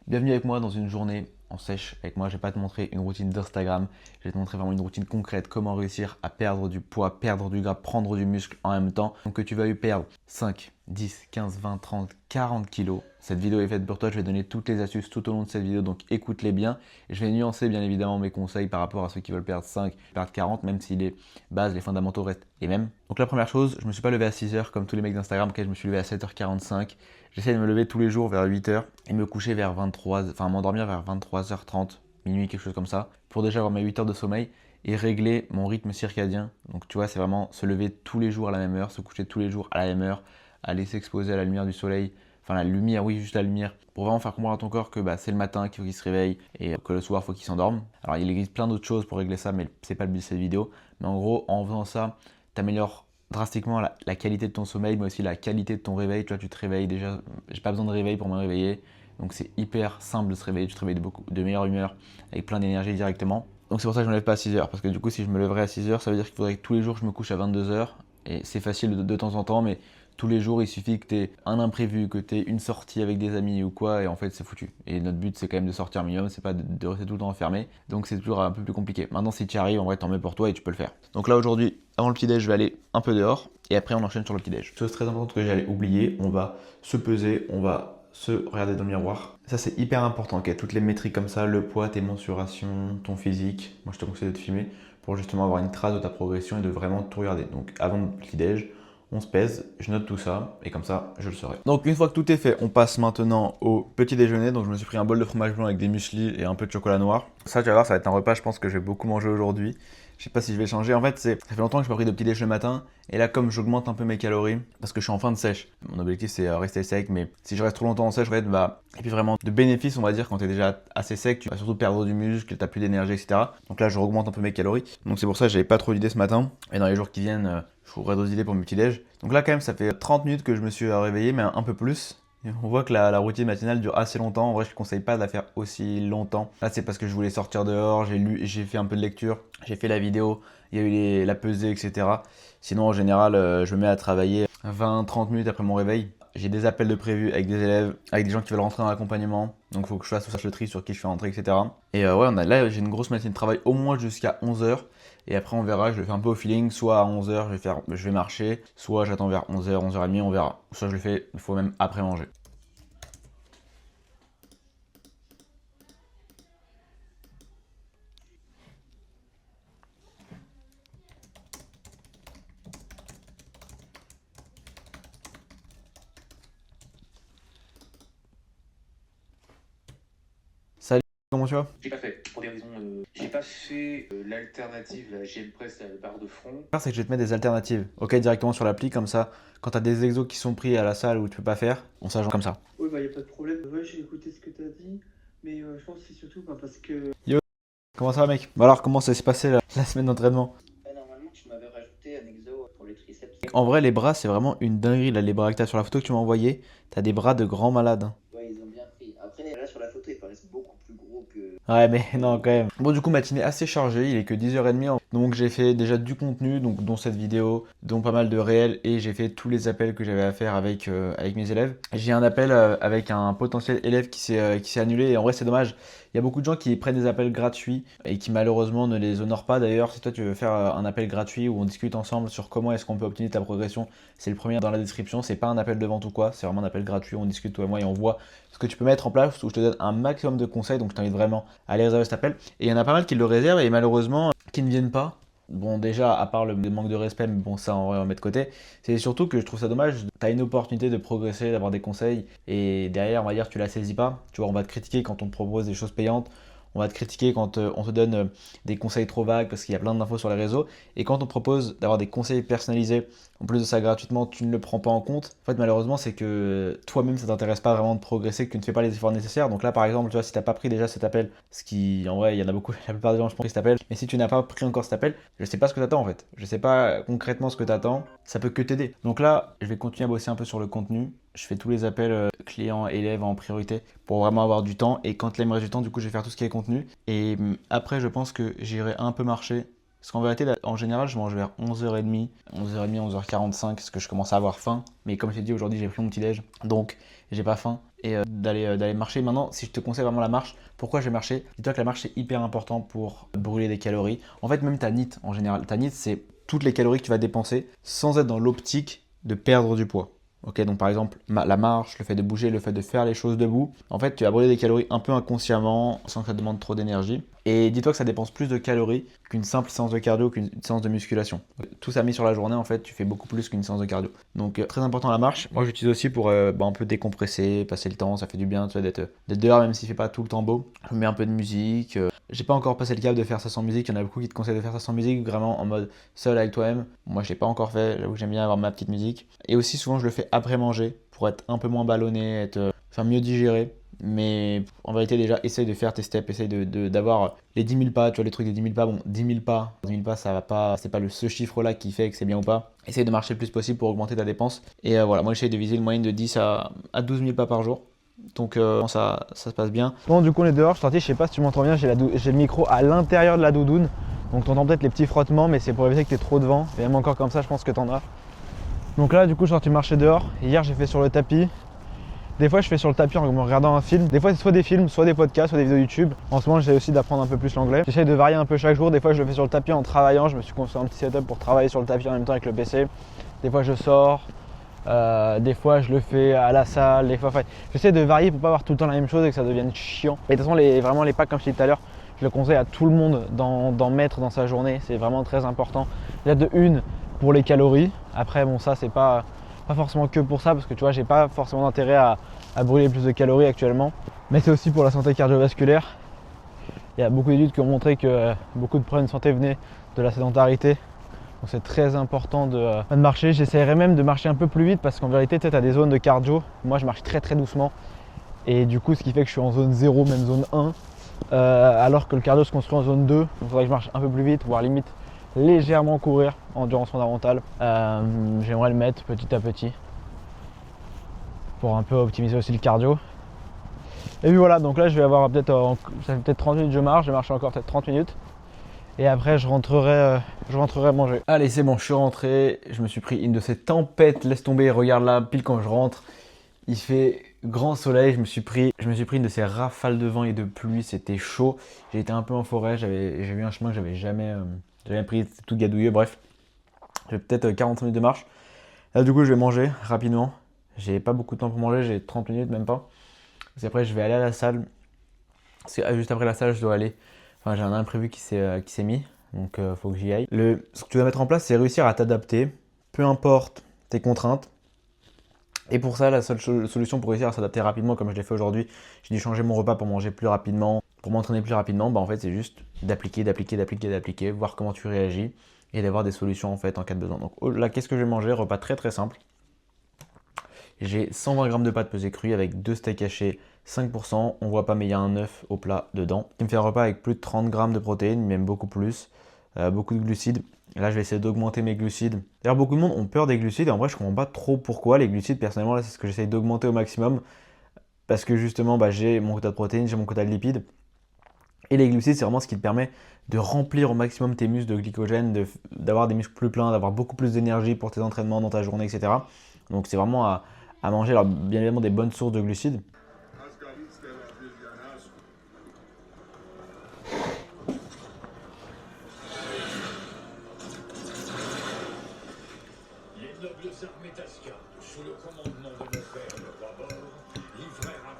Bienvenue avec moi dans une journée en sèche. Avec moi, je vais pas te montrer une routine d'Instagram, je vais te montrer vraiment une routine concrète, comment réussir à perdre du poids, perdre du gras, prendre du muscle en même temps. Donc que tu veuilles perdre 5, 10, 15, 20, 30, 40 kilos. Cette vidéo est faite pour toi, je vais donner toutes les astuces tout au long de cette vidéo, donc écoute-les bien. Et je vais nuancer bien évidemment mes conseils par rapport à ceux qui veulent perdre 5, perdre 40, même si les bases, les fondamentaux restent les mêmes. Donc la première chose, je ne me suis pas levé à 6 heures comme tous les mecs d'Instagram, je me suis levé à 7h45. J'essaie de me lever tous les jours vers 8h et me coucher vers 23, enfin m'endormir vers 23h30, minuit, quelque chose comme ça, pour déjà avoir mes 8 heures de sommeil et régler mon rythme circadien. Donc tu vois, c'est vraiment se lever tous les jours à la même heure, se coucher tous les jours à la même heure, aller s'exposer à la lumière du soleil, enfin la lumière, oui, juste la lumière, pour vraiment faire comprendre à ton corps que c'est le matin qu'il faut qu'il se réveille et que le soir il faut qu'il s'endorme. Alors il existe plein d'autres choses pour régler ça, mais c'est pas le but de cette vidéo. Mais en gros, en faisant ça, tu améliores drastiquement la qualité de ton sommeil, mais aussi la qualité de ton réveil. Tu vois, tu te réveilles déjà, j'ai pas besoin de réveil pour me réveiller. Donc c'est hyper simple de se réveiller, tu te réveilles de meilleure humeur, avec plein d'énergie directement. Donc c'est pour ça que je me lève pas à 6h, parce que du coup si je me lèverais à 6h, ça veut dire qu'il faudrait que tous les jours je me couche à 22h. Et c'est facile de temps en temps, mais tous les jours il suffit que tu aies un imprévu, que tu aies une sortie avec des amis ou quoi, et en fait c'est foutu. Et notre but c'est quand même de sortir un minimum, c'est pas de rester tout le temps enfermé. Donc c'est toujours un peu plus compliqué. Maintenant si tu y arrives, en vrai tant mieux pour toi et tu peux le faire. Donc là aujourd'hui, avant le petit-déj, je vais aller un peu dehors et après on enchaîne sur le petit-déj. Chose très importante que j'allais oublier, on va se peser, on va se regarder dans le miroir. Ça c'est hyper important, okay. Toutes les métriques comme ça, le poids, tes mensurations, ton physique, moi je te conseille de te filmer pour justement avoir une trace de ta progression et de vraiment tout regarder. Donc avant le petit-déj, on se pèse, je note tout ça et comme ça je le saurai. Donc une fois que tout est fait, on passe maintenant au petit déjeuner. Donc je me suis pris un bol de fromage blanc avec des muesli et un peu de chocolat noir. Ça tu vas voir, ça va être un repas je pense que je vais beaucoup manger aujourd'hui. Je sais pas si je vais changer. En fait, ça fait longtemps que je n'ai pas pris de petit déj le matin. Et là, comme j'augmente un peu mes calories, parce que je suis en fin de sèche, mon objectif c'est rester sec. Mais si je reste trop longtemps en sèche, en fait, et puis vraiment de bénéfices, on va dire, quand tu es déjà assez sec, tu vas surtout perdre du muscle, tu n'as plus d'énergie, etc. Donc là, je augmente un peu mes calories. Donc c'est pour ça que j'avais pas trop d'idées ce matin. Et dans les jours qui viennent, je trouverai d'autres idées pour mes petits déj. Donc là, quand même, ça fait 30 minutes que je me suis réveillé, mais un peu plus. On voit que la routine matinale dure assez longtemps. En vrai, je ne conseille pas de la faire aussi longtemps. Là, c'est parce que je voulais sortir dehors, j'ai lu, j'ai fait un peu de lecture, j'ai fait la vidéo, il y a eu la pesée, etc. Sinon, en général, je me mets à travailler 20-30 minutes après mon réveil. J'ai des appels de prévus avec des élèves, avec des gens qui veulent rentrer dans l'accompagnement. Donc, il faut que je fasse le tri sur qui je fais rentrer, etc. Et ouais, là, j'ai une grosse matinée de travail au moins jusqu'à 11h. Et après, on verra, je le fais un peu au feeling. Soit à 11h, je vais marcher, soit j'attends vers 11h, 11h30, on verra. Soit je le fais, il faut même après manger. Salut, comment tu vas? J'ai pas fait, pour des raisons. J'ai pas fait l'alternative, la GM Press, la barre de front. C'est que je vais te mettre des alternatives. Ok, directement sur l'appli, comme ça, quand tu as des exos qui sont pris à la salle où tu peux pas faire, on s'agence comme ça. Oui, bah, y a pas de problème. Ouais, j'ai écouté ce que t'as dit, mais je pense que c'est surtout parce que. Yo, comment ça va, mec? Bah alors, comment ça s'est passé la semaine d'entraînement? Normalement, tu m'avais rajouté un exo pour les triceps. En vrai, les bras, c'est vraiment une dinguerie. Là, les bras que t'as sur la photo que tu m'as envoyé, t'as des bras de grand malade, hein. Ouais, ils ont bien pris. Après, là, sur la photo, ils paraissent beaucoup plus gros que. Ouais, mais non, quand même. Bon, du coup, matinée assez chargée, il est que 10h30. Donc, j'ai fait déjà du contenu, donc, dont cette vidéo, dont pas mal de réels, et j'ai fait tous les appels que j'avais à faire avec mes élèves. J'ai un appel avec un potentiel élève qui s'est annulé, et en vrai, c'est dommage. Il y a beaucoup de gens qui prennent des appels gratuits et qui malheureusement ne les honorent pas. D'ailleurs, si toi tu veux faire un appel gratuit où on discute ensemble sur comment est-ce qu'on peut optimiser ta progression, c'est le premier dans la description. C'est pas un appel de vente ou quoi, c'est vraiment un appel gratuit où on discute toi et moi et on voit ce que tu peux mettre en place, où je te donne un maximum de conseils. Donc je t'invite vraiment à aller réserver cet appel. Et il y en a pas mal qui le réservent et malheureusement qui ne viennent pas. Bon, déjà, à part le manque de respect, mais bon, ça, on va mettre de côté. C'est surtout que je trouve ça dommage. Tu as une opportunité de progresser, d'avoir des conseils, et derrière, on va dire, tu la saisis pas. Tu vois, on va te critiquer quand on te propose des choses payantes. On va te critiquer quand on te donne des conseils trop vagues parce qu'il y a plein d'infos sur les réseaux. Et quand on te propose d'avoir des conseils personnalisés, en plus de ça gratuitement, tu ne le prends pas en compte. En fait, malheureusement, c'est que toi-même, ça t'intéresse pas vraiment de progresser, que tu ne fais pas les efforts nécessaires. Donc là, par exemple, tu vois, si tu n'as pas pris déjà cet appel, ce qui, en vrai, il y en a beaucoup, la plupart des gens, je pense, qui cet appel. Mais si tu n'as pas pris encore cet appel, je sais pas ce que tu attends en fait. Je sais pas concrètement ce que tu attends. Ça peut que t'aider. Donc là, je vais continuer à bosser un peu sur le contenu. Je fais tous les appels clients, élèves en priorité pour vraiment avoir du temps. Et quand là, il me reste du temps, du coup, je vais faire tout ce qui est contenu. Et après, je pense que j'irai un peu marcher Parce qu'en vérité, là, en général, je mange vers 11h30, 11h45, parce que je commence à avoir faim. Mais comme je t'ai dit, aujourd'hui, j'ai pris mon petit-déj, donc j'ai pas faim. Et d'aller marcher. Maintenant, si je te conseille vraiment la marche, pourquoi je vais marcher? Dis-toi que la marche, c'est hyper important pour brûler des calories. En fait, même ta NEAT, en général, ta NEAT, c'est toutes les calories que tu vas dépenser sans être dans l'optique de perdre du poids. Ok, donc par exemple, la marche, le fait de bouger, le fait de faire les choses debout, en fait, tu vas brûler des calories un peu inconsciemment, sans que ça demande trop d'énergie. Et dis-toi que ça dépense plus de calories qu'une simple séance de cardio, qu'une séance de musculation. Tout ça mis sur la journée, en fait, tu fais beaucoup plus qu'une séance de cardio. Donc, très important la marche. Moi, j'utilise aussi pour un peu décompresser, passer le temps, ça fait du bien, tu vois, d'être dehors, même s'il fait pas tout le temps beau. Je mets un peu de musique. J'ai pas encore passé le cap de faire ça sans musique. Il y en a beaucoup qui te conseillent de faire ça sans musique, vraiment en mode seul avec toi-même. Moi, je l'ai pas encore fait. J'avoue que j'aime bien avoir ma petite musique. Et aussi, souvent, je le fais après manger pour être un peu moins ballonné, faire mieux digérer. Mais en vérité, déjà, essaye de faire tes steps, essaye d'avoir les 10 000 pas, tu vois, les trucs des 10 000 pas. Bon, 10 000 pas, ça va pas, c'est pas ce chiffre-là qui fait que c'est bien ou pas. Essaye de marcher le plus possible pour augmenter ta dépense. Et voilà, moi, j'essaye de viser une moyenne de 10 à 12 000 pas par jour. Donc ça se passe bien. Bon, du coup on est dehors, je suis sorti, je sais pas si tu m'entends bien, j'ai le micro à l'intérieur de la doudoune. Donc tu entends peut-être les petits frottements, mais c'est pour éviter que tu aies trop de vent. Et même encore comme ça, je pense que tu en as. Donc là, du coup, je suis sorti marcher dehors. Hier, j'ai fait sur le tapis. Des fois, je fais sur le tapis en me regardant un film. Des fois, c'est soit des films, soit des podcasts, soit des vidéos YouTube. En ce moment, j'essaie aussi d'apprendre un peu plus l'anglais. J'essaie de varier un peu chaque jour. Des fois, je le fais sur le tapis en travaillant. Je me suis construit un petit setup pour travailler sur le tapis en même temps avec le PC. Des fois, je sors. Des fois je le fais à la salle, des fois j'essaie de varier pour pas avoir tout le temps la même chose et que ça devienne chiant. Et de toute façon vraiment les packs comme je disais tout à l'heure, je le conseille à tout le monde d'en mettre dans sa journée, c'est vraiment très important. Là de une pour les calories, après bon ça c'est pas forcément que pour ça parce que tu vois j'ai pas forcément d'intérêt à brûler plus de calories actuellement, mais c'est aussi pour la santé cardiovasculaire. Il y a beaucoup d'études qui ont montré que beaucoup de problèmes de santé venaient de la sédentarité. Donc c'est très important de marcher. J'essaierai même de marcher un peu plus vite parce qu'en vérité tu as des zones de cardio. Moi je marche très très doucement et du coup ce qui fait que je suis en zone 0, même zone 1 alors que le cardio se construit en zone 2. Donc il faudrait que je marche un peu plus vite, voire limite légèrement courir en endurance fondamentale. J'aimerais le mettre petit à petit pour un peu optimiser aussi le cardio. Et puis voilà, donc là je vais avoir ça fait peut-être 30 minutes que je marche, encore peut-être 30 minutes. Et après, je rentrerai manger. Allez, c'est bon, je suis rentré. Je me suis pris une de ces tempêtes. Laisse tomber, regarde là, pile quand je rentre. Il fait grand soleil. Je me suis pris une de ces rafales de vent et de pluie. C'était chaud. J'ai été un peu en forêt. J'ai vu un chemin que j'avais jamais pris. C'était tout gadouilleux. Bref, j'ai peut-être 40 minutes de marche. Là, du coup, je vais manger rapidement. J'ai pas beaucoup de temps pour manger. J'ai 30 minutes, même pas. Parce qu'après, je vais aller à la salle. Parce que juste après la salle, je dois aller. Enfin, j'ai un imprévu qui s'est mis, donc faut que j'y aille. Ce que tu dois mettre en place, c'est réussir à t'adapter, peu importe tes contraintes. Et pour ça, la seule solution pour réussir à s'adapter rapidement, comme je l'ai fait aujourd'hui, j'ai dû changer mon repas pour manger plus rapidement, pour m'entraîner plus rapidement. En fait, c'est juste d'appliquer, voir comment tu réagis et d'avoir des solutions en fait en cas de besoin. Donc là, qu'est-ce que je vais manger? Repas très très simple. J'ai 120 g de pâtes pesées crues avec 2 steaks hachés, 5%, on voit pas mais il y a un œuf au plat dedans. Qui me fait un repas avec plus de 30 g de protéines, même beaucoup plus, beaucoup de glucides. Là je vais essayer d'augmenter mes glucides. D'ailleurs beaucoup de monde ont peur des glucides et en vrai je comprends pas trop pourquoi. Les glucides personnellement là c'est ce que j'essaye d'augmenter au maximum. Parce que justement j'ai mon quota de protéines, j'ai mon quota de lipides. Et les glucides c'est vraiment ce qui te permet de remplir au maximum tes muscles de glycogène, d'avoir des muscles plus pleins, d'avoir beaucoup plus d'énergie pour tes entraînements dans ta journée, etc. Donc c'est vraiment à manger, alors bien évidemment des bonnes sources de glucides.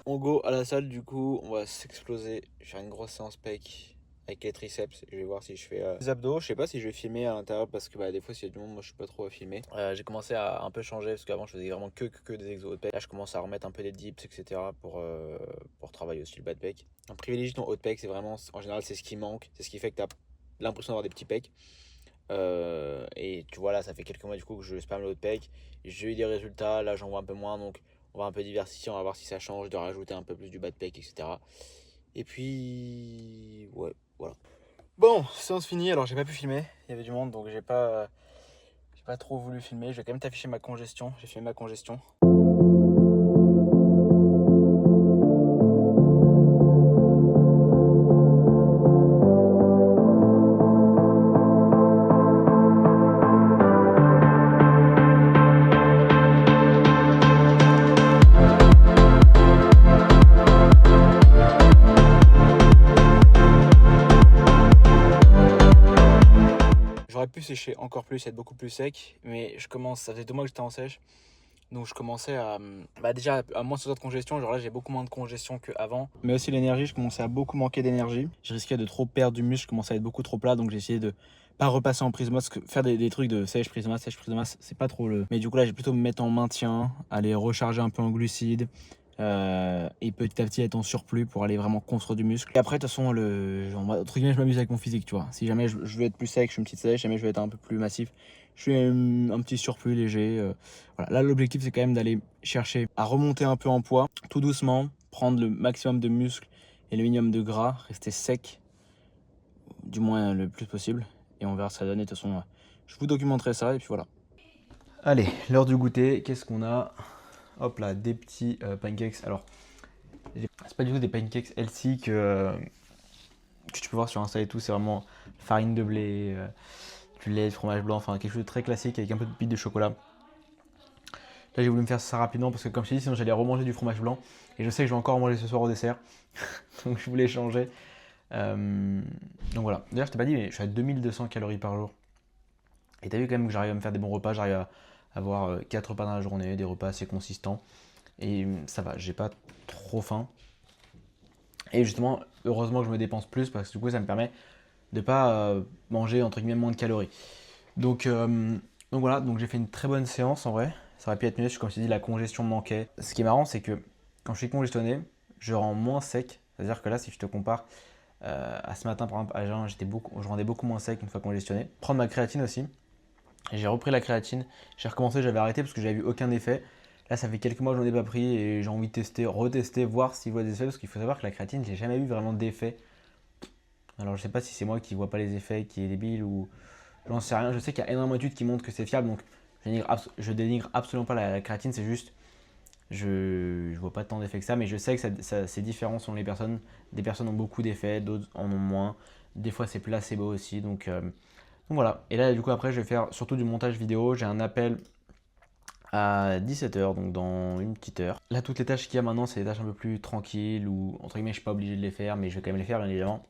On go à la salle du coup, on va s'exploser, je vais faire une grosse séance pec avec les triceps, je vais voir si je fais des abdos, je sais pas si je vais filmer à l'intérieur parce que des fois s'il y a du monde, moi je suis pas trop à filmer. J'ai commencé à un peu changer parce qu'avant je faisais vraiment que des exos haut de pec. Là je commence à remettre un peu des dips etc pour travailler aussi le bas de pec. Un privilégie ton haut de pec, c'est vraiment, en général c'est ce qui manque, c'est ce qui fait que tu as l'impression d'avoir des petits pecs. Et tu vois là ça fait quelques mois du coup que je spam le haut de pec, j'ai eu des résultats, là j'en vois un peu moins donc on va un peu diversifier, on va voir si ça change, de rajouter un peu plus du bas de pec, etc. Et puis, ouais, voilà. Bon, séance finie, alors j'ai pas pu filmer, il y avait du monde donc j'ai pas trop voulu filmer. Je vais quand même t'afficher ma congestion, j'ai filmé ma congestion. pu sécher encore plus, être beaucoup plus sec, mais ça faisait 2 mois que j'étais en sèche, donc je commençais à déjà à moins sentir de congestion. Genre là j'ai beaucoup moins de congestion qu'avant, mais aussi l'énergie, je commençais à beaucoup manquer d'énergie, je risquais de trop perdre du muscle, je commençais à être beaucoup trop plat, donc j'ai essayé de pas repasser en prise de masse, parce que faire des trucs de sèche prise de masse, c'est pas trop le... Mais du coup là j'ai plutôt me mettre en maintien, aller recharger un peu en glucides, et petit à petit être en surplus pour aller vraiment construire du muscle. Et après de toute façon entre guillemets je m'amuse avec mon physique, tu vois. Si jamais je veux être plus sec, je fais une petite sèche. Si jamais je veux être un peu plus massif, je fais un petit surplus léger. Voilà. Là l'objectif c'est quand même d'aller chercher à remonter un peu en poids, tout doucement, prendre le maximum de muscle et le minimum de gras, rester sec du moins le plus possible, et on verra ce que ça donne. Et de toute façon je vous documenterai ça, et puis voilà. Allez, l'heure du goûter, qu'est-ce qu'on a? Hop là, des petits pancakes. Alors, c'est pas du tout des pancakes healthy que tu peux voir sur Insta et tout. C'est vraiment farine de blé, du lait, du fromage blanc, enfin quelque chose de très classique avec un peu de pipe de chocolat. Là, j'ai voulu me faire ça rapidement parce que, comme je t'ai dit, sinon j'allais remanger du fromage blanc. Et je sais que je vais encore en manger ce soir au dessert. Donc, je voulais changer. Donc voilà. D'ailleurs, je t'ai pas dit, mais je suis à 2200 calories par jour. Et t'as vu quand même que j'arrive à me faire des bons repas. J'arrive à avoir 4 repas dans la journée, des repas assez consistants. Et ça va, j'ai pas trop faim. Et justement, heureusement que je me dépense plus parce que du coup, ça me permet de pas manger entre guillemets moins de calories. Donc voilà, donc j'ai fait une très bonne séance en vrai. Ça aurait pu être mieux, comme je t'ai dit, la congestion me manquait. Ce qui est marrant, c'est que quand je suis congestionné, je rends moins sec. C'est-à-dire que là, si je te compare à ce matin, par exemple, à jeun, je rendais beaucoup moins sec une fois congestionné. Prendre ma créatine aussi. Et j'ai repris la créatine. J'ai recommencé, j'avais arrêté parce que j'avais vu aucun effet. Là, ça fait quelques mois que j'en ai pas pris et j'ai envie de tester, retester, voir s'il voit des effets. Parce qu'il faut savoir que la créatine, j'ai jamais vu vraiment d'effet. Alors, je sais pas si c'est moi qui vois pas les effets, qui est débile ou j'en sais rien. Je sais qu'il y a énormément d'études qui montrent que c'est fiable. Donc, je dénigre absolument pas la créatine. C'est juste, je vois pas tant d'effets que ça. Mais je sais que c'est différent selon les personnes. Des personnes ont beaucoup d'effets, d'autres en ont moins. Des fois, c'est placebo aussi. Donc voilà. Et là, du coup, après, je vais faire surtout du montage vidéo. J'ai un appel à 17h, donc dans une petite heure. Là, toutes les tâches qu'il y a maintenant, c'est des tâches un peu plus tranquilles ou entre guillemets, je suis pas obligé de les faire, mais je vais quand même les faire, bien évidemment.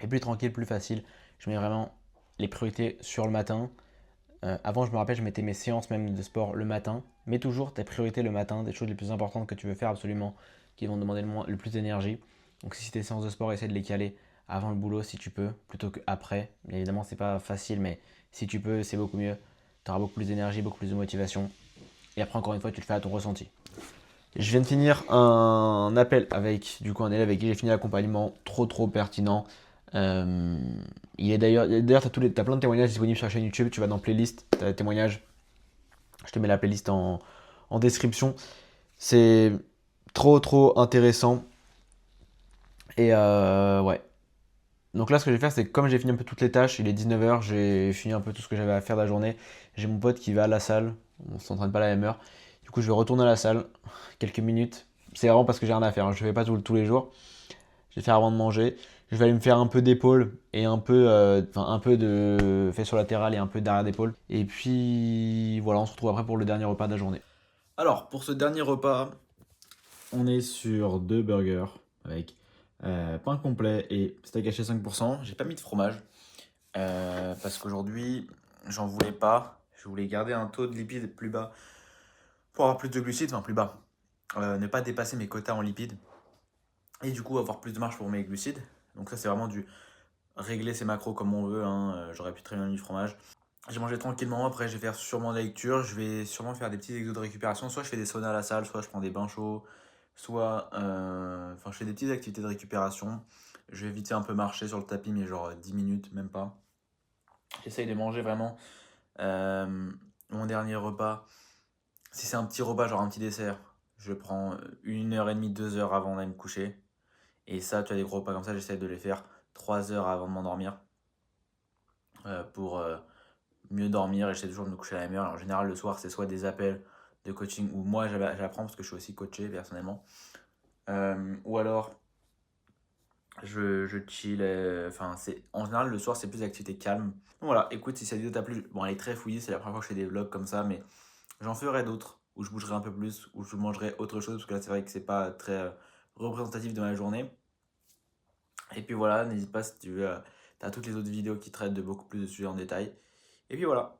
Et plus tranquille, plus facile. Je mets vraiment les priorités sur le matin. Avant, je me rappelle, je mettais mes séances même de sport le matin. Mets toujours tes priorités le matin, des choses les plus importantes que tu veux faire absolument, qui vont demander le plus d'énergie. Donc, si tes séances de sport, essaie de les caler avant le boulot si tu peux, plutôt qu'après. Bien évidemment, c'est pas facile, mais si tu peux, c'est beaucoup mieux. Tu auras beaucoup plus d'énergie, beaucoup plus de motivation. Et après, encore une fois, tu le fais à ton ressenti. Je viens de finir un appel avec du coup un élève avec qui j'ai fini l'accompagnement, trop pertinent. Il est d'ailleurs, t'as plein de témoignages disponibles sur la chaîne YouTube. Tu vas dans playlist, t'as les témoignages. Je te mets la playlist en description. C'est trop intéressant. Et ouais. Donc là, ce que je vais faire, c'est que comme j'ai fini un peu toutes les tâches, il est 19h, j'ai fini un peu tout ce que j'avais à faire de la journée. J'ai mon pote qui va à la salle, on ne s'entraîne pas à la même heure. Du coup, je vais retourner à la salle, quelques minutes. C'est vraiment parce que j'ai rien à faire, hein. Je ne fais pas tous les jours. Je vais faire avant de manger. Je vais aller me faire un peu d'épaule et un peu de fessiers latérales et un peu d'arrière d'épaule. Et puis voilà, on se retrouve après pour le dernier repas de la journée. Alors, pour ce dernier repas, on est sur 2 burgers avec pain complet et steak haché 5%. J'ai pas mis de fromage parce qu'aujourd'hui, j'en voulais pas. Je voulais garder un taux de lipides plus bas pour avoir plus de glucides, enfin plus bas. Ne pas dépasser mes quotas en lipides et du coup avoir plus de marge pour mes glucides. Donc ça, c'est vraiment du régler ses macros comme on veut, hein. J'aurais pu très bien mettre du fromage. J'ai mangé tranquillement, après je vais faire sûrement de la lecture, je vais sûrement faire des petits exos de récupération, soit je fais des saunas à la salle, soit je prends des bains chauds, soit je fais des petites activités de récupération. Je vais vite un peu marcher sur le tapis, mais genre 10 minutes, même pas. J'essaye de manger vraiment mon dernier repas. Si c'est un petit repas, genre un petit dessert, je prends 1h30, 2h avant d'aller me coucher. Et ça, tu as des gros repas comme ça, j'essaie de les faire 3 heures avant de m'endormir pour mieux dormir. Et j'essaie toujours de me coucher à la même heure. En général, le soir, c'est soit des appels de coaching où moi j'apprends parce que je suis aussi coaché personnellement. Ou alors je chill. En général, le soir, c'est plus d'activités calmes. Donc voilà, écoute, si cette vidéo t'a plu, bon, elle est très fouillée, c'est la première fois que je fais des vlogs comme ça, mais j'en ferai d'autres où je bougerai un peu plus, où je mangerai autre chose, parce que là, c'est vrai que c'est pas très représentatif de ma journée. Et puis voilà, n'hésite pas si tu veux Tu as toutes les autres vidéos qui traitent de beaucoup plus de sujets en détail. Et puis voilà.